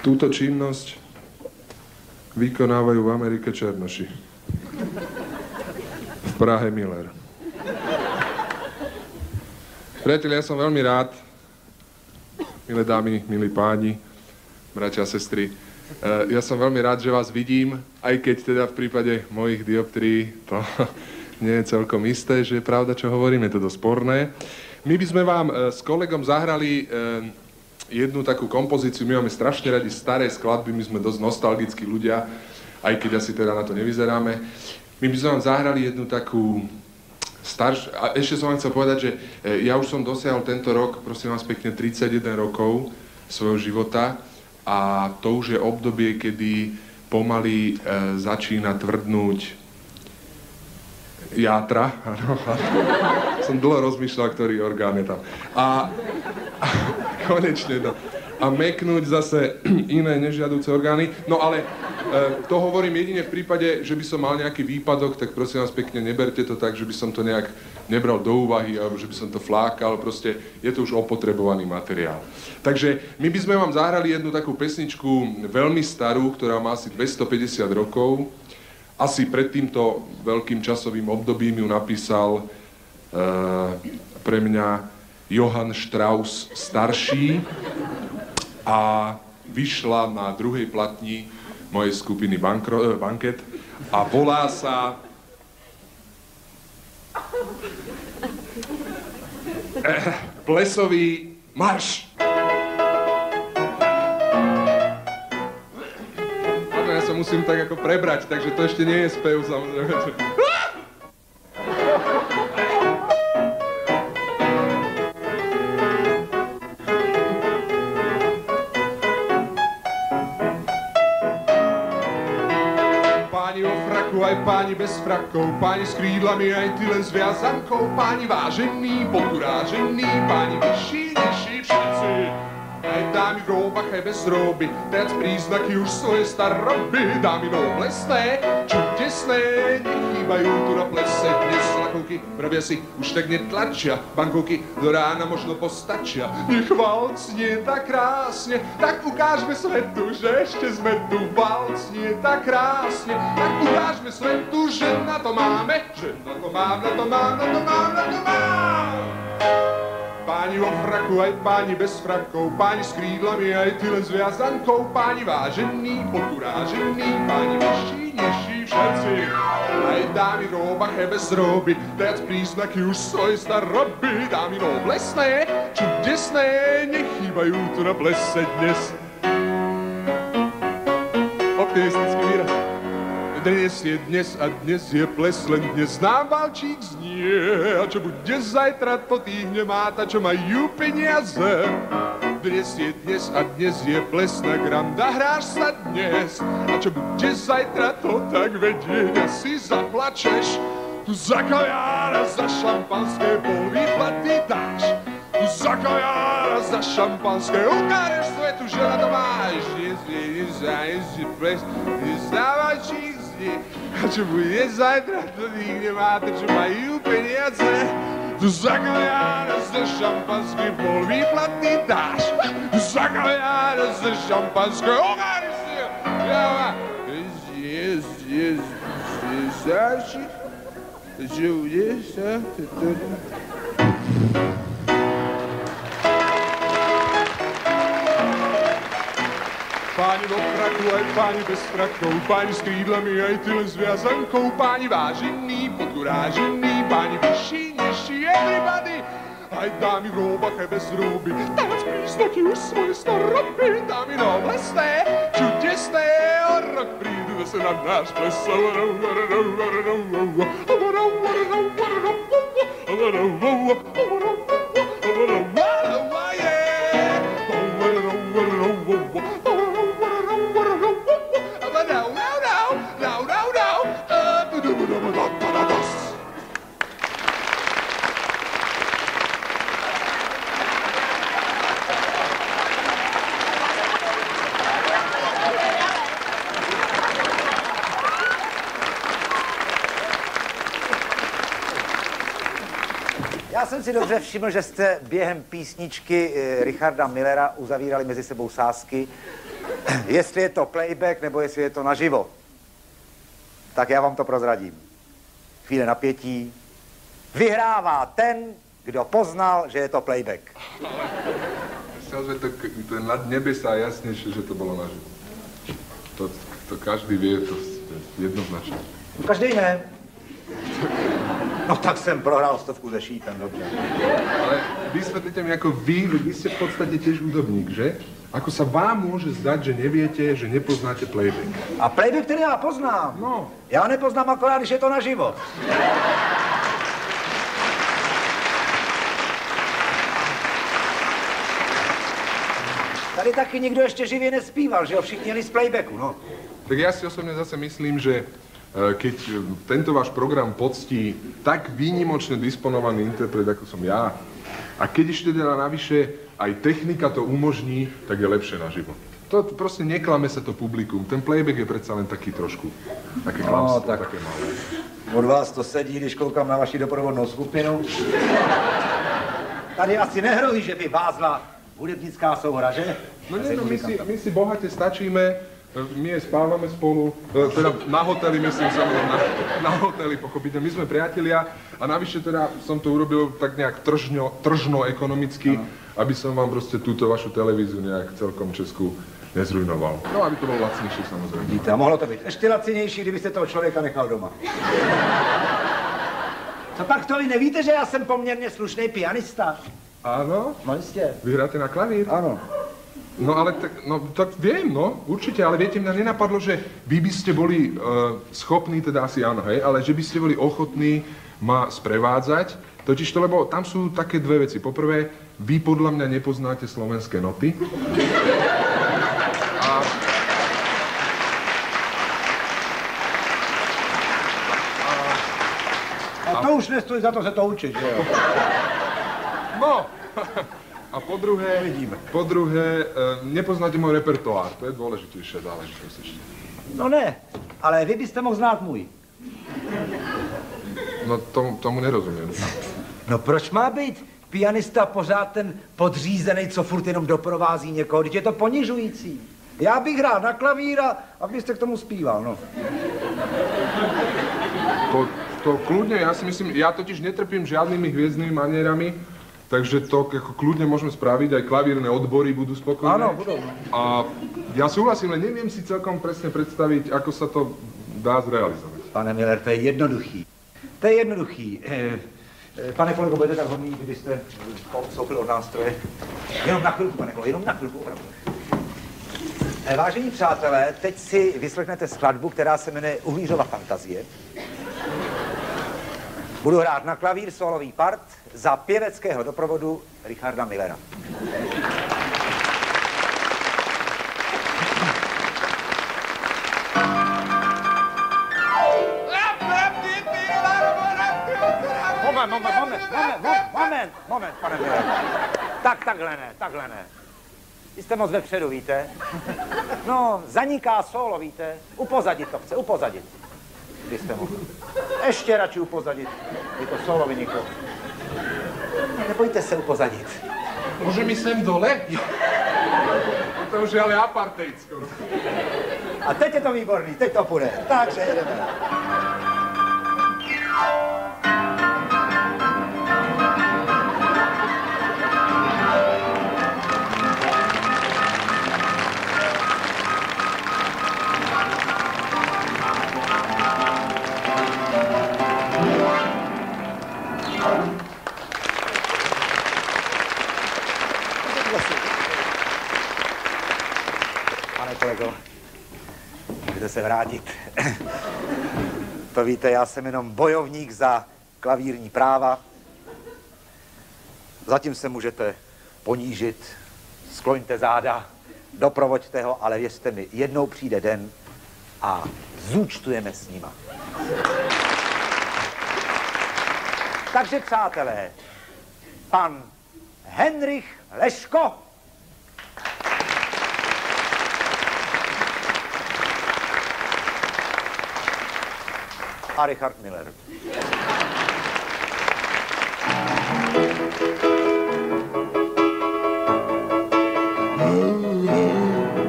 Túto činnosť vykonávajú v Amerike černoši. V Prahe Miller. Priatelia, ja som veľmi rád, milé dámy, milí páni, bratia a sestry, ja som veľmi rád, že vás vidím, aj keď teda v prípade mojich dioptrií to nie je celkom isté, že je pravda, čo hovorím, je to dosť sporné. My by sme vám s kolegom zahrali jednu takú kompozíciu, my máme strašne radi staré skladby, my sme dosť nostalgickí ľudia, aj keď asi teda na to nevyzeráme. My by sme vám zahrali jednu takú staršiu, a ešte som vám chcel povedať, že ja už som dosiahol tento rok, prosím vás pekne, 31 rokov svojho života a to už je obdobie, kedy pomaly začína tvrdnúť játra, áno. Som dlho rozmýšľal, ktorý orgán je tam. A konečne to. A meknúť zase iné nežiaduce orgány. No ale to hovorím jedine v prípade, že by som mal nejaký výpadok, tak prosím vás pekne, neberte to tak, že by som to nejak nebral do úvahy, alebo že by som to flákal, proste je to už opotrebovaný materiál. Takže my by sme vám zahrali jednu takú pesničku veľmi starú, ktorá má asi 250 rokov. Asi pred týmto veľkým časovým obdobím ju napísal pre mňa Johann Strauss starší a vyšla na druhej platni mojej skupiny Banket a volá sa Plesový marš. Ja sa musím tak ako prebrať, takže to ešte nie je spev, samozrejme. Páni vo fraku, aj páni bez frakov, páni s krídlami, aj ty len s viazankou, páni vážení, podkurážení, páni vyšší, nižší, všetci. Aj dámy v róbach, aj bez róby, teraz príznaky už svoje staroby. Dámy noblesné, čudesné, nechýbajú tu na plese. Dnes lakovky pravia si, už tak netlačia, bankovky do rána možno postačia. Nech valc nie tak krásne, tak ukážme svetu, že ešte sme tu. Valc nie tak krásne, tak ukážme svetu, že na to máme, že na to mám, na to mám, na to mám, na to mám. Páni vo fraku, aj páni bez frakov, páni s krídlami, aj ty len s viazankou, páni vážení, podkurážení, páni vyšší, nižší, všetci. Aj dámy v róbach, aj bez róby, teraz príznaky už svoje staroby. Dámy noblesné, čudesné, nechýbajú tu na plese dnes. Optimistický výraz. Dnes je dnes a dnes je ples, len dnes nám valčík znie. A čo bude zajtra, to tých nemáta, čo majú peniaze. Dnes je dnes a dnes je ples, na granda hráš sa dnes. A čo bude zajtra, to tak vedieť, asi zaplačeš. Tu za kaviára, za šampanské pol výplaty dáš. Tu za kaviára, za šampanské ukážeš svetu, že na to máš. Dnes je ples, dnes dáva valčík. A čo bude zajtra, to nich nemáte, čo majú peniaze. Tu za kaviára, za šampanské pol výplatný dáš. Tu za kaviára, za šampanské ukážeš si. Čo bude sa? Páni vo fraku, aj páni bez frakov, páni s krídlami, aj ty len s viazankou, páni vážení, podkurážení, páni vyšší, nižší, everybody. Aj dámy v róbach, aj bez róby, teraz príznaky už svoje staroby. Dámy noblesné, čudesné, o rok prídu zase na náš ples. Já jsem si dobře všiml, že jste během písničky Richarda Millera uzavírali mezi sebou sázky Jestli je to playback, nebo jestli je to naživo. Tak já vám to prozradím. Chvíle napětí. Vyhrává ten, kdo poznal, že je to playback. Samozrejme, to je nad nebesa jasnejšie, že to bolo naživo. To každý vie, to je jednoznačné. Každý ne. No tak jsem prohrál 100 se šípem, dobře. Ale vysvetlite mi, ako vy ste v podstate tiež hudobník, že? Ako sa vám môže zdať, že neviete, že nepoznáte playback? A playback, který já poznám. No. Já nepoznám akorát, když je to naživo. Tady taky nikdo ještě živě nespíval, že jo? Všichni jeli z playbacku, no. Tak ja si osobne zase myslím, že keď tento váš program poctí tak výnimočne disponovaný interpret, ako som ja, a keď ešte teda navyše aj technika to umožní, tak je lepšie naživo. To proste neklame sa to publikum. Ten playback je predsa len taký trošku, také klamstvo, tak. také malé. Od vás to sedí, když koukám na vaši doprovodnou skupinu. Tady asi nehrozí, že by vázla hudebnická souhra, že? No nie, no my si bohate stačíme, my aj spávame spolu, teda na hoteli, myslím samozrejme, na hoteli, pochopiteľne, my sme priatelia a navyše teda som to urobil tak nejak tržno ekonomicky, aby som vám proste túto vašu televíziu nejak celkom Česku nezrujnoval. No, aby to bolo lacnejšie samozrejme. Víte, a mohlo to být ještě lacinější, kdybyste toho člověka nechal doma. Co pak to vy nevíte, že já jsem poměrně slušný pianista? Áno? No jistě. Vy hráte na klavír? Ano. No ale tak viem, no, určite, ale viete, mňa nenapadlo, že vy by ste boli schopní, teda asi áno, hej, ale že by ste boli ochotní ma sprevádzať, totiž to, lebo tam sú také dve veci. Poprvé, vy podľa mňa nepoznáte slovenské noty. A to už nestojí za to se to učit, že jo? No, a po druhé, nepoznáte môj repertoár, to je dôležitejšia záležitosť ešte. No ne, ale vy byste mohl znát můj. No tomu nerozumiem. No proč má být pianista pořád ten podřízený, co furt jenom doprovází někoho, když je to ponižující. Já bych hrál na klavír a byste k tomu zpíval, no. To kľudne, ja si myslím, ja totiž netrpím žiadnymi hviezdnymi manierami, takže to ako kľudne môžeme spraviť, aj klavírne odbory budú spokojné. Áno, budú. A ja súhlasím, len neviem si celkom presne predstaviť, ako sa to dá zrealizovať. Pane Miller, to je jednoduchý. To je jednoduchý. Pane kolego, budete tak hodný, kdybyste odstoupil od nástroje. Jenom na chvilku, pane kolego, jenom na chvilku, opravdu. Vážení přátelé, teď si vyslechnete skladbu, která se jmenuje Uhlířova fantazie. Budu hrát na klavír solový part za pěveckého doprovodu Richarda Millera. Moment, pane Miller. Takhle ne. Vy jste moc vepředu, víte? No, zaniká solo, víte? Upozadit to chce, upozadit. Byste mohli. Ještě radši upozadit. Je to solo vyniklo. Nebojte se upozadit. Môže mi sem dole? To už je ale apartheid skoro. A teď je to výborný, teď to půjde. Takže jedeme. Pane kolego, můžete se vrátit. To víte, já jsem jenom bojovník za klavírní práva. Zatím se můžete ponížit, skloňte záda, doprovoďte ho, ale věřte mi, jednou přijde den a zúčtujeme s nima. Takže přátelé, pan Henrich Leško. A Richard Miller.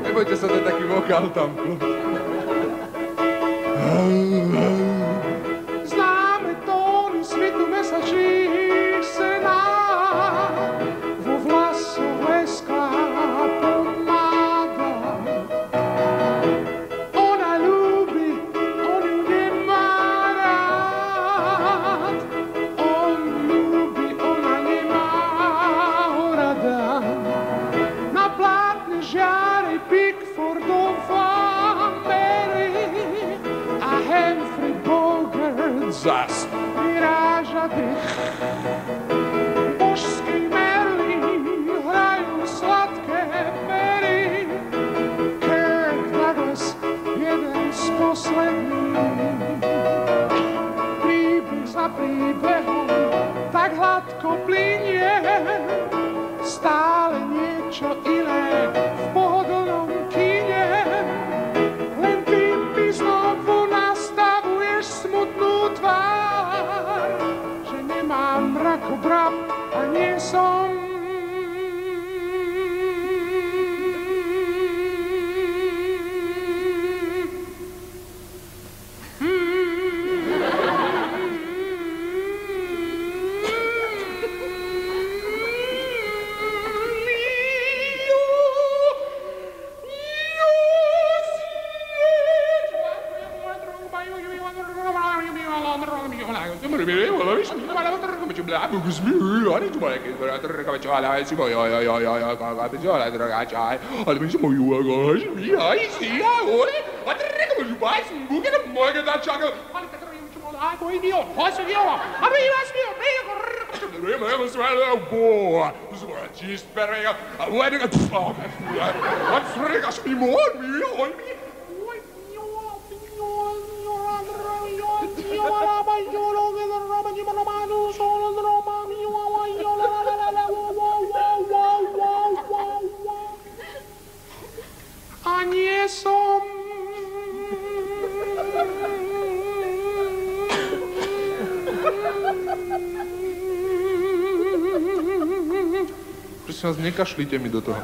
Nebojte sa, vokál tam. Známe tóny svitu mesačných senát, vo vlasoch leská pomáda. Ona ľúbi, on ju nemá rád. On ľúbi, ona nemá ho rada. Na plátne žiari Pickfordova Mary a Humphrey Bogart zas vyráža dých. Božský Merlin hrajú sladké pery. Kirk Douglas, jeden z posledných. Príbeh za príbehom tak hladko plynie, stále niečo iné v pohodlnom kine. Len ty mi znovu nastavuješ smutnú tvár, že nemám mrakodrap a nie som a nie som. Prosím vás, nekašlite mi do toho.